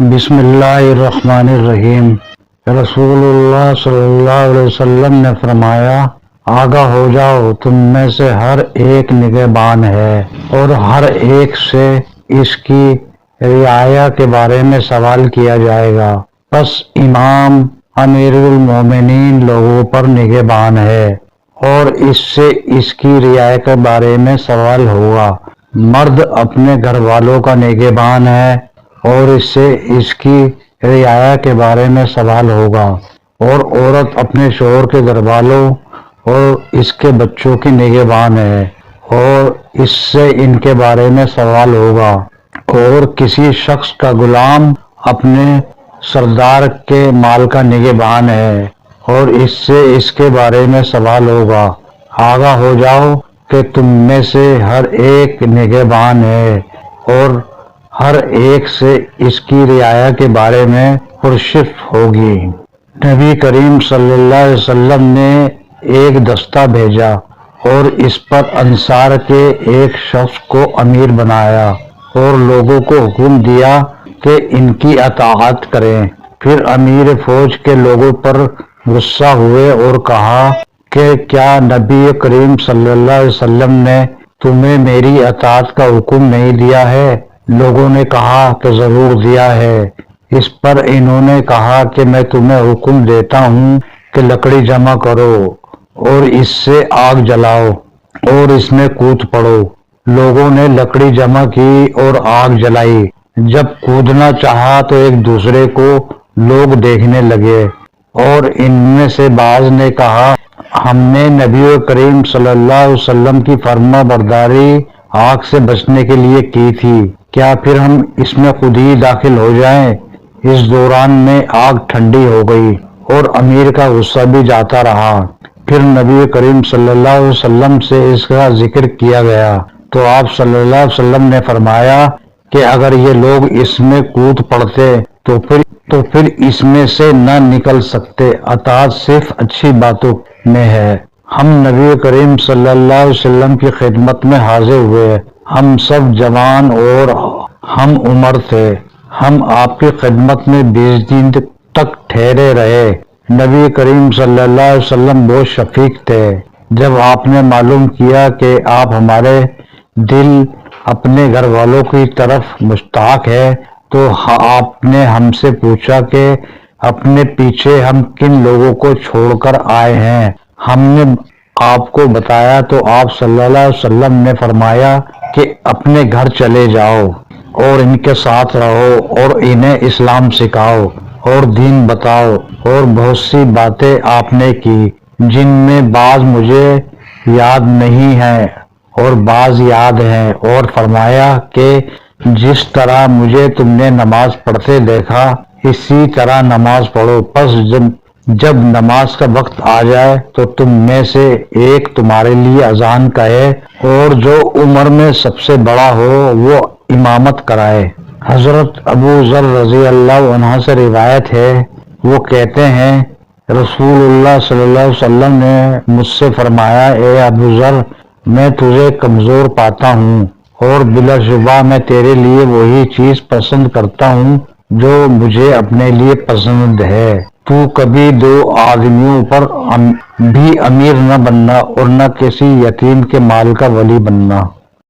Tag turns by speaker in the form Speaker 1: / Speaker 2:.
Speaker 1: بسم اللہ الرحمن الرحیم۔ رسول اللہ صلی اللہ علیہ وسلم نے فرمایا، آگاہ ہو جاؤ، تم میں سے ہر ایک نگہبان ہے اور ہر ایک سے اس کی رعایا کے بارے میں سوال کیا جائے گا۔ پس امام امیر المومنین لوگوں پر نگہبان ہے اور اس سے اس کی رعایا کے بارے میں سوال ہوگا۔ مرد اپنے گھر والوں کا نگہبان ہے اور اس سے اس کی رعایا کے بارے میں سوال ہوگا، اور عورت اپنے شوہر کے گھر والوں اور اس کے بچوں کی نگہبان ہے اور اس سے ان کے بارے میں سوال ہوگا، اور کسی شخص کا غلام اپنے سردار کے مال کا نگہبان ہے اور اس سے اس کے بارے میں سوال ہوگا۔ آگاہ ہو جاؤ کہ تم میں سے ہر ایک نگہبان ہے اور ہر ایک سے اس کی رعایا کے بارے میں پرسش ہوگی۔ نبی کریم صلی اللہ علیہ وسلم نے ایک دستہ بھیجا اور اس پر انصار کے ایک شخص کو امیر بنایا اور لوگوں کو حکم دیا کہ ان کی اطاعت کریں۔ پھر امیر فوج کے لوگوں پر غصہ ہوئے اور کہا کہ کیا نبی کریم صلی اللہ علیہ وسلم نے تمہیں میری اطاعت کا حکم نہیں دیا ہے؟ لوگوں نے کہا کہ ضرور دیا ہے۔ اس پر انہوں نے کہا کہ میں تمہیں حکم دیتا ہوں کہ لکڑی جمع کرو اور اس سے آگ جلاؤ اور اس میں کود پڑو۔ لوگوں نے لکڑی جمع کی اور آگ جلائی۔ جب کودنا چاہا تو ایک دوسرے کو لوگ دیکھنے لگے، اور ان میں سے بعض نے کہا، ہم نے نبی کریم صلی اللہ علیہ وسلم کی فرما برداری آگ سے بچنے کے لیے کی تھی، کیا پھر ہم اس میں خود ہی داخل ہو جائیں؟ اس دوران میں آگ ٹھنڈی ہو گئی اور امیر کا غصہ بھی جاتا رہا۔ پھر نبی کریم صلی اللہ علیہ وسلم سے اس کا ذکر کیا گیا تو آپ صلی اللہ علیہ وسلم نے فرمایا کہ اگر یہ لوگ اس میں کود پڑتے تو پھر اس میں سے نہ نکل سکتے۔ اطاعت صرف اچھی باتوں میں ہے۔ ہم نبی کریم صلی اللہ علیہ وسلم کی خدمت میں حاضر ہوئے۔ ہم سب جوان اور ہم عمر تھے۔ ہم آپ کی خدمت میں 20 دن تک ٹھہرے رہے۔ نبی کریم صلی اللہ علیہ وسلم بہت شفیق تھے۔ جب آپ نے معلوم کیا کہ آپ ہمارے دل اپنے گھر والوں کی طرف مشتاق ہے تو آپ نے ہم سے پوچھا کہ اپنے پیچھے ہم کن لوگوں کو چھوڑ کر آئے ہیں؟ ہم نے آپ کو بتایا تو آپ صلی اللہ علیہ وسلم نے فرمایا کہ اپنے گھر چلے جاؤ اور ان کے ساتھ رہو اور انہیں اسلام سکھاؤ اور دین بتاؤ، اور بہت سی باتیں آپ نے کی جن میں بعض مجھے یاد نہیں ہیں اور بعض یاد ہیں، اور فرمایا کہ جس طرح مجھے تم نے نماز پڑھتے دیکھا اسی طرح نماز پڑھو۔ پس جب نماز کا وقت آ جائے تو تم میں سے ایک تمہارے لیے اذان کہے اور جو عمر میں سب سے بڑا ہو وہ امامت کرائے۔ حضرت ابو ذر رضی اللہ عنہ سے روایت ہے، وہ کہتے ہیں رسول اللہ صلی اللہ علیہ وسلم نے مجھ سے فرمایا، اے ابو ذر، میں تجھے کمزور پاتا ہوں اور بلا شبہ میں تیرے لیے وہی چیز پسند کرتا ہوں جو مجھے اپنے لیے پسند ہے۔ تو کبھی 2 آدمیوں پر بھی امیر نہ بننا اور نہ کسی یتیم کے مال کا ولی بننا۔